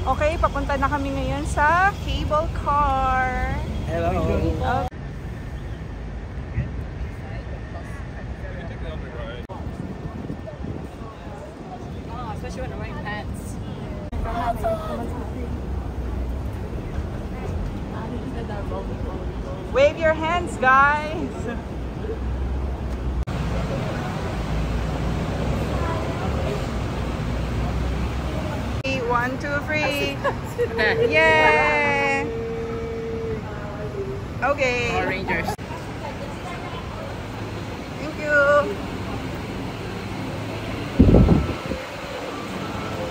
Okay, papunta na kami ngayon sa cable car. Hello. Especially when I'm wearing pants. Wave your hands, guys. 1, 2, 3. Yay! Okay. Power Rangers. Thank you.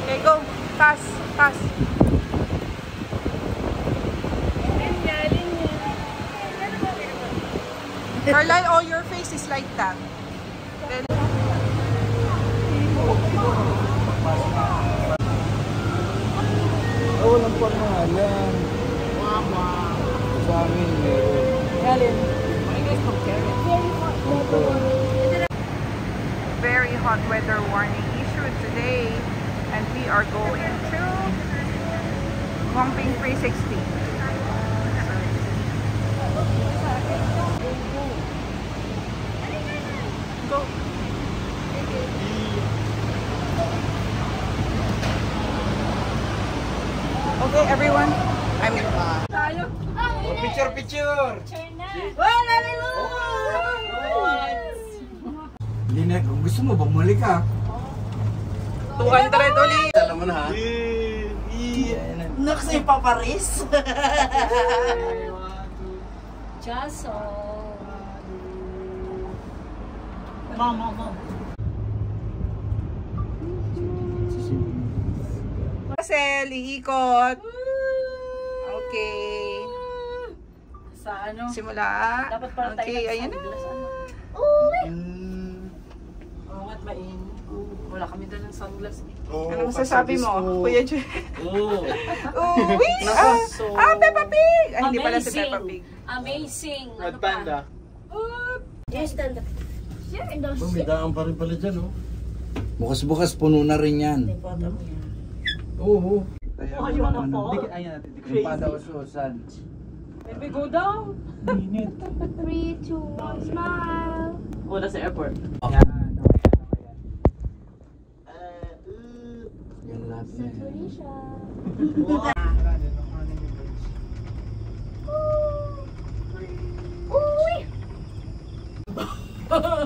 Okay, go. Pass. Pass. Carlyle, all your face is like that. Then Walang pangalan. Mama. Sa amin meron. Helen, I guess compare it. Very hot weather warning issued today, and we are going to Wangping 360. Go. Okay, everyone. I'm in. Picture! Linek, kung gusto mo, bumalik ka. 200 ulit. Alam mo na ha? Naku sa'yo paparis. Jaso. Mama. Marcel, iikot. Okay. Sa ano? Simula. Dapat pala tayo Okay, ayan na. Oo nga't mainit. Wala kami doon ng sunglass. Ano masasabi mo, Kuya Jun? Oo. Uwi! Peppa Pig! Ay, hindi pala si Peppa Pig. Amazing! Red Panda. Yes, stand up. May daan pa rin pala dyan, oh. Bukas-bukas, puno na rin yan. Oo. Oh, you wanna fall? Ayan natin, dikit pa daw susan. Baby, go down! 3, 2, 1, smile. Oh, that's the airport. Yan, yan lahat na yan. Tunisia.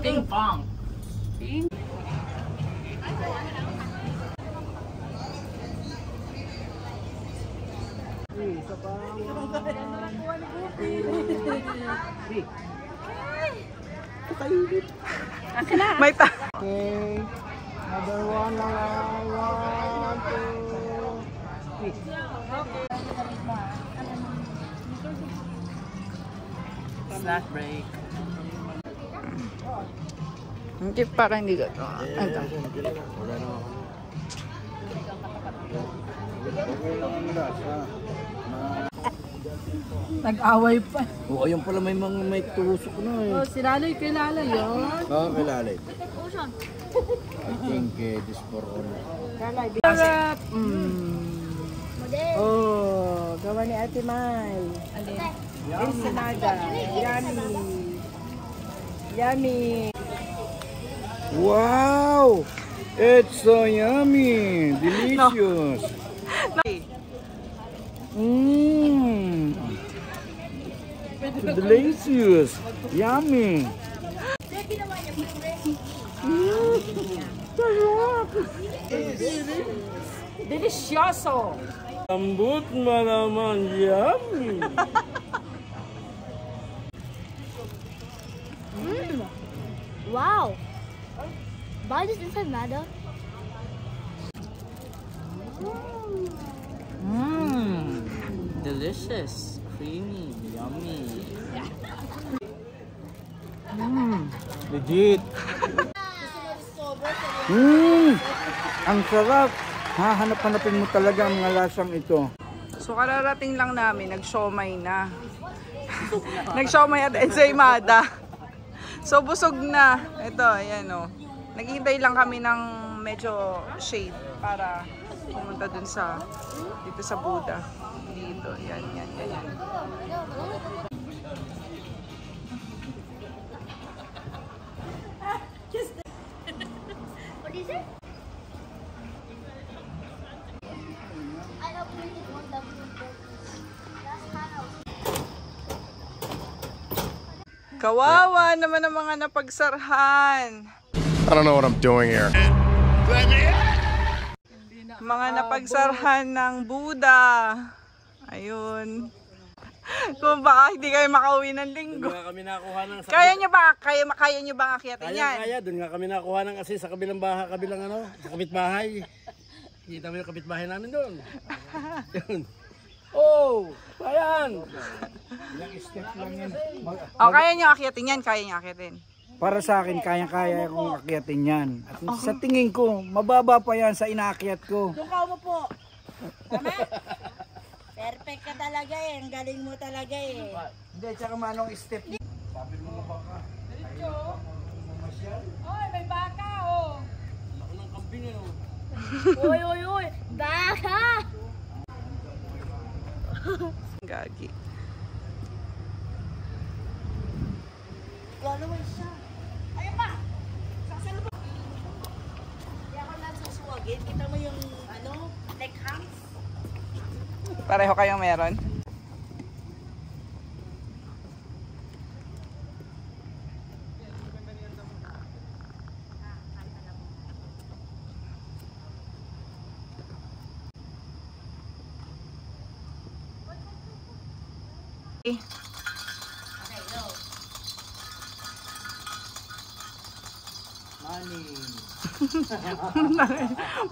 Ping pong! Ping? May ta. Okay. Another one lang. 1, 2, 3. Snack break. Hindi para hindi ka. Ito. Wala na ako. Okay lang ang lasa. Nag-away pa. Oo, ayun pala may tusok na eh. Oh, si Laloy kilala yun. Oo, kilala. I think this for all. Sarap! Oh, gawa ni Ate Mai. Ensenada. Yummy. Yummy. Wow! It's so yummy! Delicious! Mmm! Delicious! Yummy! Delicioso! Lambot malaman, yummy! Wow. Buy this inside Mada. Delicious, creamy, yummy. Legit! Ang sarap! Hahanap-hanapin mo talaga ang mga lasang ito. So kararating lang namin, nag-siomay na. Nag-siomay at ensaymada. So busog na. Ito, ayan o. Naghihintay lang kami ng medyo shade para Pumunta dun sa, dito sa Buddha. Dito, yan. What do you say? I know please one last time. Kawawa naman ang mga napagsarhan. I don't know what I'm doing here. Mga napagsarhan ng Buddha. Ayun. Kung baka hindi kayo makauwi ng linggo. Doon nga kami nakuha ng... Kaya nyo ba akyatin yan? Kaya, doon nga kami nakuha ng kasi sa kabilang bahay, sa kapitbahay. Kita mo yung kapitbahay namin doon. Yun. Oh, ayan. Ilang step lang yan. Kaya nyo akyatin yan, kaya nyo akyatin. Para sa akin, kaya-kaya kong akyatin yan. At sa tingin ko, mababa pa yan sa inaakyat ko. Doon ka umupo. Tama? Perfect ka talaga eh. Ang galing mo talaga eh. Hindi, tsaka manong step. Sabi mo ba ka? Oy, may baka oh. Ako ng kambing eh. Uy. Baka! Gagi. Gano'n mo siya. Ayun pa! Sasalubong. Hindi ako nagsusuwagin. Kita mo yung neck hangs? Pareho kayong meron?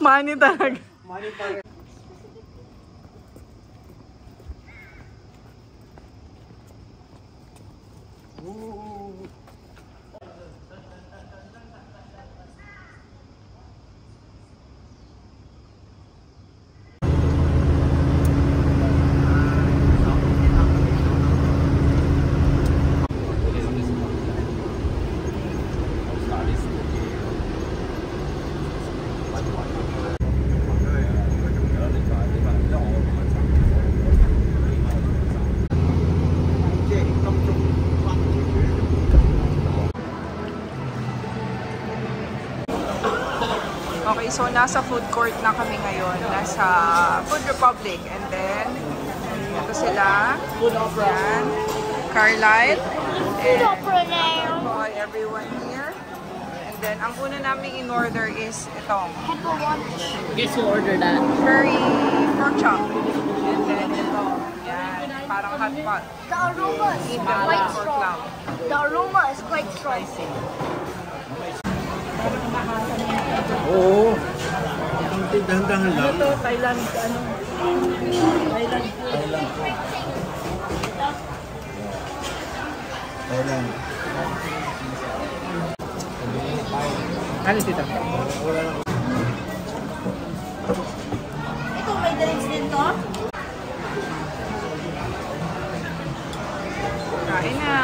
Money talaga. Okay, so nasa food court na kami ngayon. Nasa Food Republic. And then, ito sila. Yan. Carlyle. And boy, everyone here. And then, ang una namin in-order is itong Guess who ordered that? curry pork chop. And then, ito. Yan. Parang hot pot. The aroma is Indian quite pork strong. lamb. The aroma is quite strong. Oo. Dahan-dahan lang. Thailand, Thailand. Ano tita? Ito, may drinks din to? Kain na.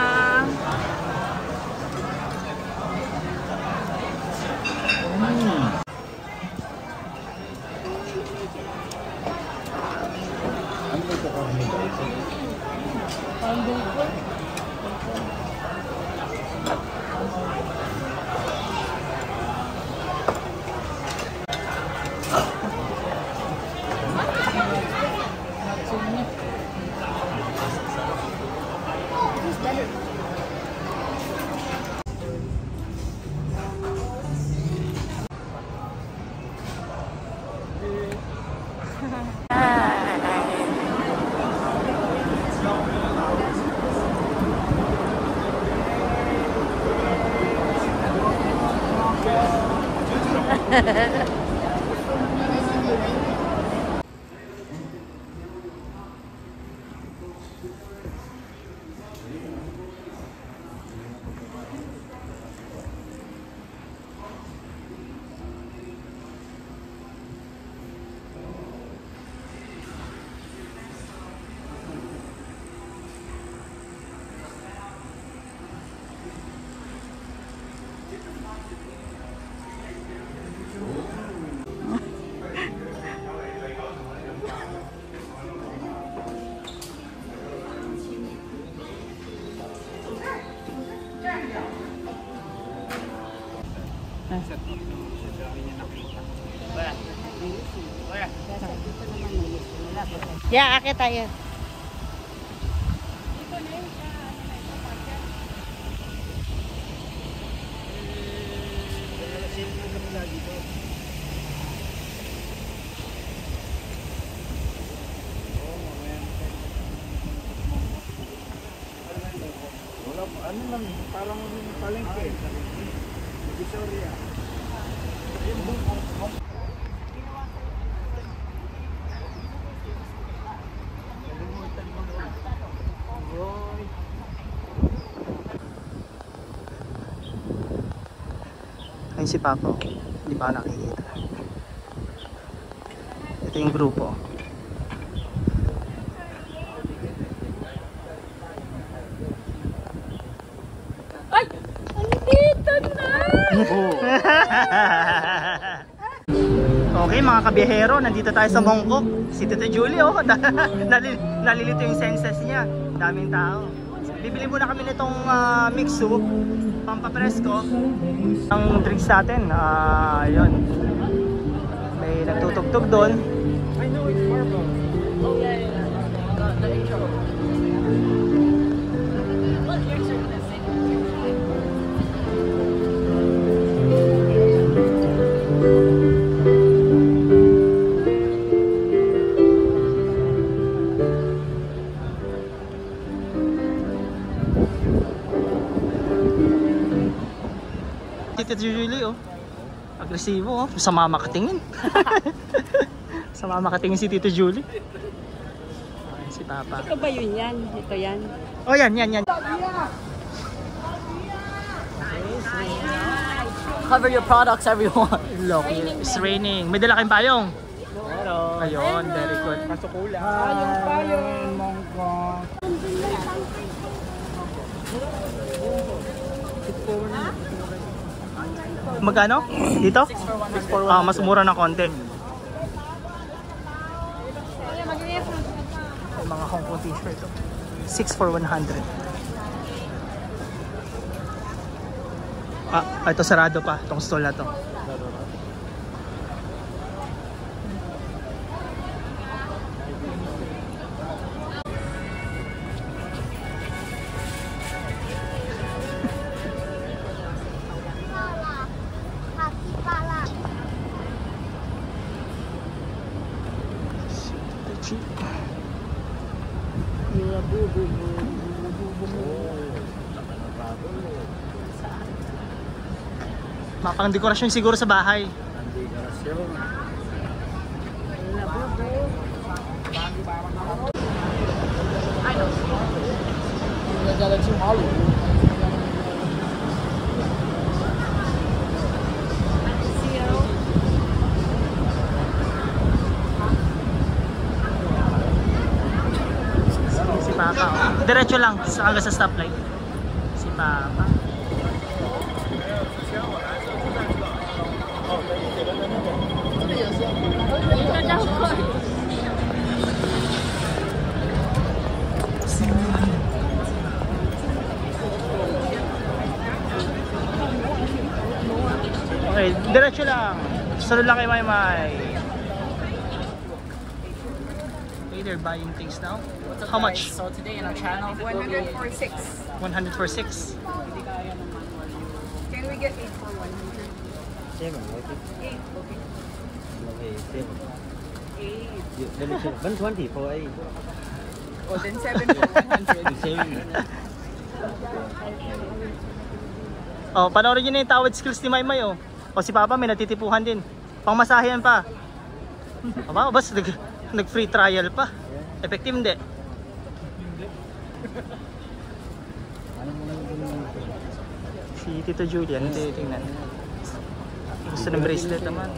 Yeah, akit tayo. Ano lang, parang palengke. Divisoria. Ayun si Papa. Hindi pa ako nakikita. Ito yung grupo. Okay mga kabiyahero, nandito tayo sa Mongkok. Si Tito Julie, oh, nalilito yung senses niya. Daming tao. Bibili muna kami nitong mix soup, pampapresko. Ang drinks natin, yun. May nagtutugtog doon. I know it's marble. Oh, yeah. The intro. What lyrics are you gonna sing? Tito Julie, oh. Agresibo, oh. Sama makatingin. Sama makatingin si Tito Julie. Ayan, si Papa. Ito ba yun yan? Ito yan. Oh, yan. Cover your products, everyone. Look, it's raining. May dala kayong payong? Ayun, very good. Payong, mongko. Magkano? Dito? Mas mura na konti. Mga Hong Kong t-shirt. 6 for 100. Ito sarado pa. Itong stall na to. Mapang dekorasyon siguro sa bahay. Si Papa, oh. Diretso lang hanggang sa stoplight. Si Papa. Okay, diretso lang. Sunod lang kay Maymay. Okay, they're buying things now. How much? So today in our channel, 100 for 6. 100 for 6. Can we get 8 for 100? 8, okay. 8. Let me check. 120 for 8. O, then 7 for 100. Oh, panoorin nyo na yung tawad skills ni Maymay, oh. O si Papa may natitipuhan din. Pangmasahihan pa. Aba, bas nag-free trial pa. Effective hindi. Si Tito Julian, hindi tingnan. Gusto ng bracelet naman.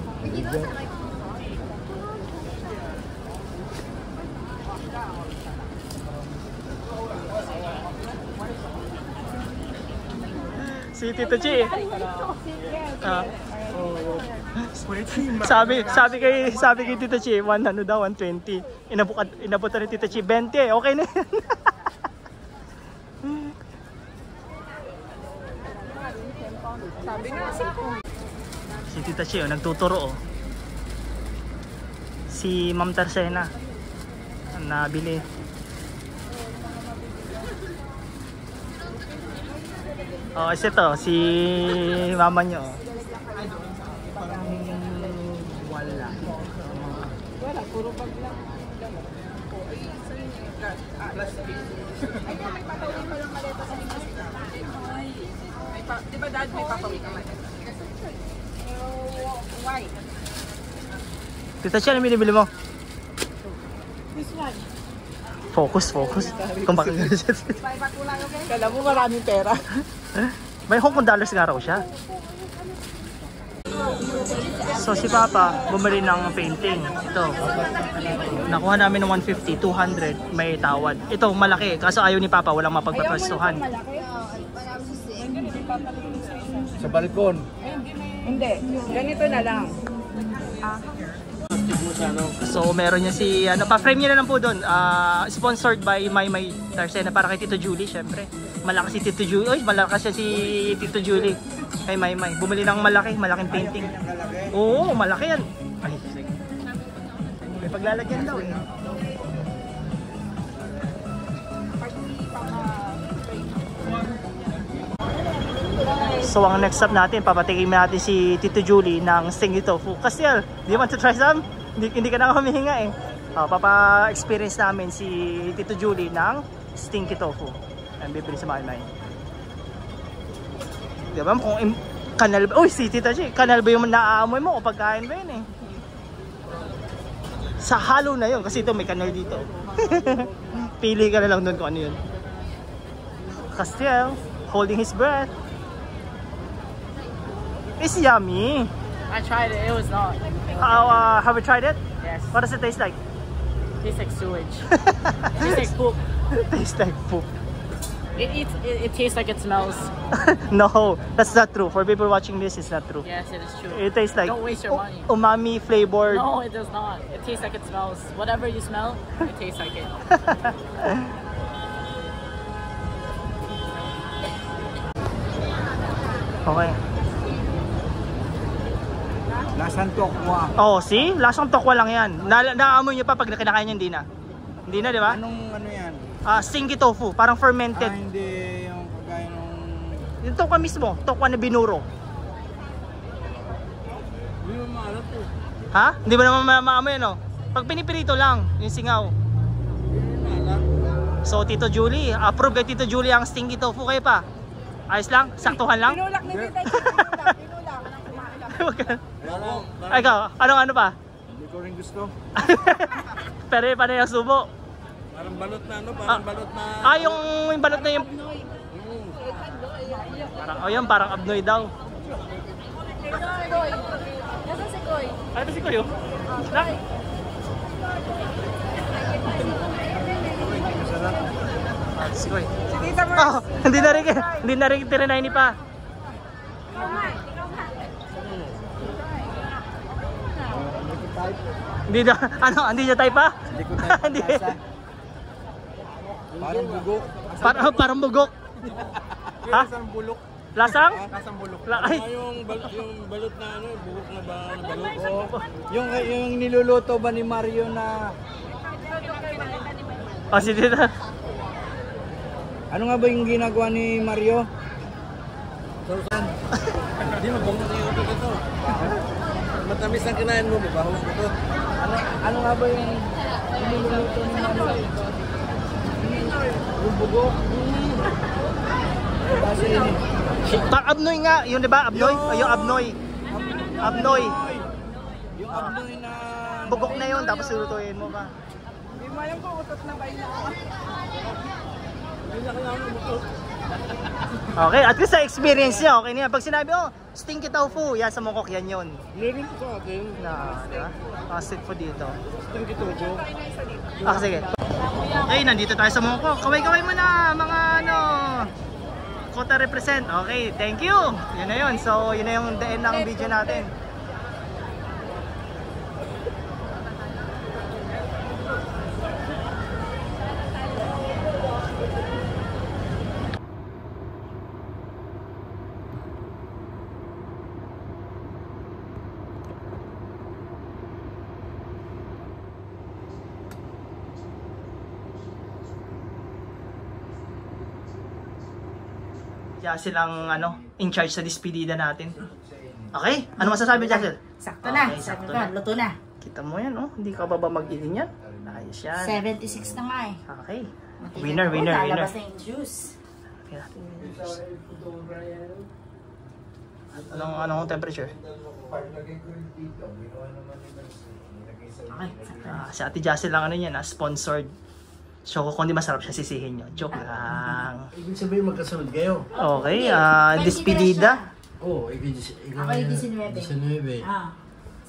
Si Tito Chi. Sabi kay Tito Chi, 100 daw, 120. Inabutan ni Tito Chi, 20. Okay na yan. Sabi nga, 10. Si Tita Chi, nagtuturo. Si Ma'am Tarsena ang nabili. Kasi ito, si mama nyo. Parang wala. Wala, puro bag lang. Ay, sa'yo niya. Plastic. Ay, may papawin ko lang maleta sa mga di ba dad may papawin ka maleta? Why? Tita Chi, ano binibili mo? This one. Focus. Kung bakit gano'n siya. Kala mo maraming pera. May Hong Kong dollars nga raw siya. So si Papa bumili ng painting. Ito. Nakuha namin ng 150, 200, may tawad. Ito malaki, kaso ayaw ni Papa, walang mapagpaprestuhan. Sa balkon. Hindi, ganito na lang. So meron niya si, pa-frame niya na lang po doon. Sponsored by Maymay Tarsena para kay Tito Julie, syempre. Malakas si Tito Julie. Oy, malakas siya si Tito Julie. Kay Maymay. Bumili ng malaking painting. Oo, malaki yan. Ay, sige. May paglalagyan daw eh. So ang next stop natin, papatikim natin si Tito Julie ng stinky tofu. Kasyal, do you want to try some? Hindi ka na humihinga eh. Papa-experience namin si Tito Julie ng stinky tofu. Ang bibili sa Maymay. Diba kung kanal ba? Uy, si Tita G, kanal ba yung naaamoy mo o pagkain ba yun eh? Sa halo na yun, kasi ito may kanal dito. Pili ka na lang doon kung ano yun. Castiel, holding his breath. It's yummy. I tried it. It was not. Have you tried it? Yes. What does it taste like? Tastes like sewage. It tastes like poop. Tastes like poop. It tastes like it smells. No, that's not true. For people watching this, it's not true. Yes, it is true. It tastes like Don't waste your money. umami flavored. No, it does not. It tastes like it smells. Whatever you smell, it tastes like it. Okay. Lasang tokwa. Oh, see? Lasang tokwa lang yan. Naamoy nyo pa pag kinakain nyo, hindi na. Hindi na, di ba? Anong ano yan? Stinky tofu, parang fermented. Hindi yung kagaya nung... Yung tokwa mismo, tokwa na binuro. Hindi mo maalat eh. Ha? Hindi ba naman maamoy, no? Pag pinipirito lang, yung singaw. So, Tito Julie, approve kay Tito Julie ang stinky tofu kayo pa. Ayos lang? Saktuhan lang? Pinulak ni Tita Chi, pinulak. Anong kumain lang. Ay, ikaw, ano pa? Hindi ko rin gusto. Pero yung panay ang subo. Parang balot na parang balot na... Yung balot na yung... Parang, parang abnoy daw. Nasaan si Koy? Ano si Kuyo? Nak? Si Kuy. Si Tita Mars. Hindi na rin tirinay ni pa. Hindi niya type pa? Hindi ko tayo Hindi. lasa. Parang bugok. Parang bugok. Ha? Lasang bulok. Lasang? Lasang bulok. Ay, Yung balot na buhok na ba na balot? Oo. Yung niluluto ba ni Mario na... si Tita. Ano nga ba yung ginagawa ni Mario? Hindi mabango na yung utot ito. Matamis ang kinain mo, mabaho ang utot. Ano nga ba yung niluluto ni Mario? Yung bugok. Kasi Abnoy nga, yun 'di ba? Abnoy? Yung abnoy. Abnoy. yung abnoy na... Bugok na yun, tapos lutuin mo ba? Hindi mo alam kung utot na ba yun. Okay, at least sa experience niya, okay na yan. Pag sinabi, stinky tofu, yan sa Mongkok, yan yun. Meron ko sa atin. Di ba? Street food dito. Stinky tofu. Sige. Okay, nandito tayo sa Mongkok. Kaway-kaway mo na, mga Kota represent. Okay, thank you. Yun na yun. So, yun na yung the end ng video natin. Jassel ang in charge sa despedida natin. Okay? Ano masasabi, Jassel? Sakto na. Okay, Sakto sakto na. Luto na. Kita mo yan, oh. Hindi ka ba mag-iin yan? Ayos yan. 76 na nga eh. Okay. Winner, winner, winner. Lalabas na yung juice. Okay natin. Anong temperature? Okay. Si Ate Jassel lang yan, sponsored. So kung di masarap siya, sisihin nyo. Joke lang. Ibig sabihin magkasunod kayo. Okay, despedida. Oo, Ako yung 19. 19.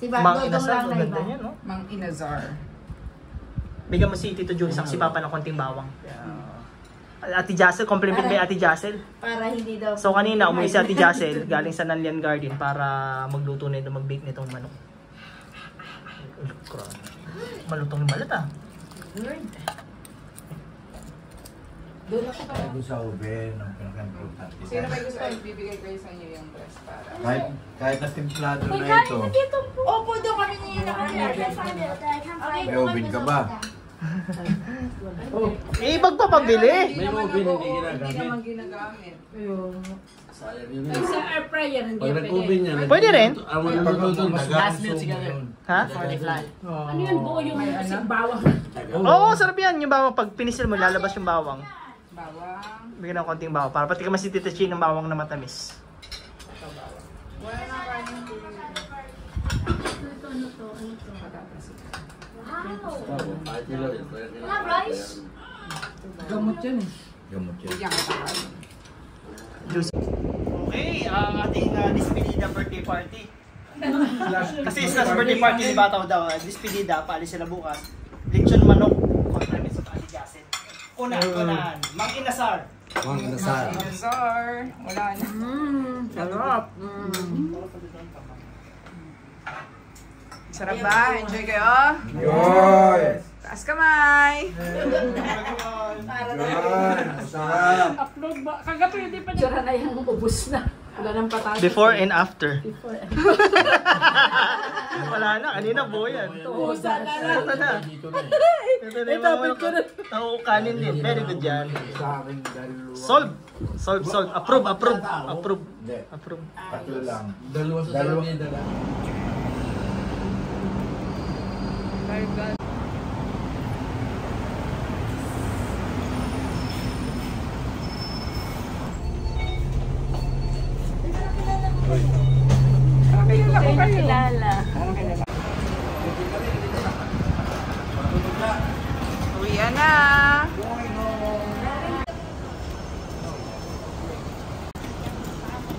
Si Mang Bagdodong Inasal, lang na ganda iba. niya, no? Mang Inazar. Bigyan mo si Tito Jules, si Papa ng konting bawang. Ate Jassel, compliment kay Ate Jassel. Para hindi daw. So kanina, umuwi si Ate Jassel, galing sa Nanlian Garden para magluto na ito, mag-bake nitong manok. Malutong yung balat, ah. Doon ako pa. Doon sa oven, ang pinaka-importante. Sino may gusto bibigay kayo sa inyo yung dress para? Kahit na templado na ito. Opo, doon kami niya nakalagay. May oven ka ba? Magpapabili! May oven hindi Hindi ginagamit. naman ginagamit. Sayang yun. Air fryer hindi. Pag nag-oven yan. Pwede rin. Ang nagluto, last minute siguro. Ha? Ano yun, buo yung bawang. Oo, sarap yan. Yung bawang, pag pinisil mo, lalabas yung bawang. Bawang. Bigyan ng konting bawang. Para pati ka si Tita Chi ng bawang na matamis. Wala na kanin po. Gamot yan. Bigyan kita kanin. Okay, ang ating despedida birthday party. Kasi sa birthday party ni Bataw daw, despedida, paalis sila bukas. Lechon manok, kontramis sa Ate Jassel. Unahan, Mang Inasar. Inazar. Wala na. Sarap. Sarap ba? Enjoy kayo? Yoy! Taas kamay. Upload ba? Kagabi hindi pa niya. Sira na yung ubus na. Wala nang patas. Before and after. Wala na, kanina buo yan. Tuhusan na lang. Ito na. Ito na. Ito kanin din. Very good yan. Sa akin dalawa. Solve. Solve. Approve. Approve. Tatlo lang. Dalawa sa dalawa. Kilala. Uwi na.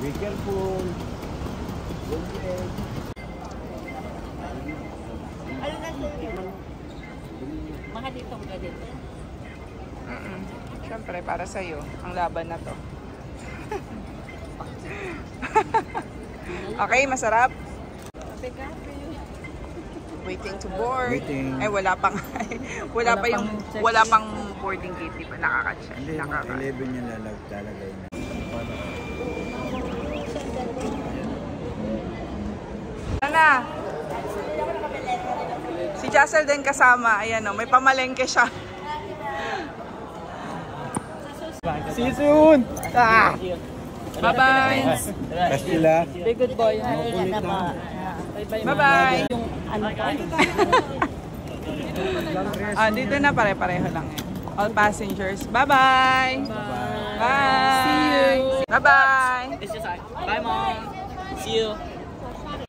Be careful. Mga dito ka dito. Siyempre, para sa'yo, ang laban na to. Okay, masarap? Waiting to board. Waiting. Ay, wala pang wala pang boarding gate, di ba? Nakaka-check. Hindi, 11 yung lalagay na. Ano? Si Jassel din kasama. Ayan o, may pamalengke siya. See you soon! Bye-bye! Kastila. Be good boy. Bye-bye! Yung ano pa. Dito na pare-pareho lang yan. All passengers. Bye-bye! Bye! See you! Bye-bye! Bye, Mom. See you.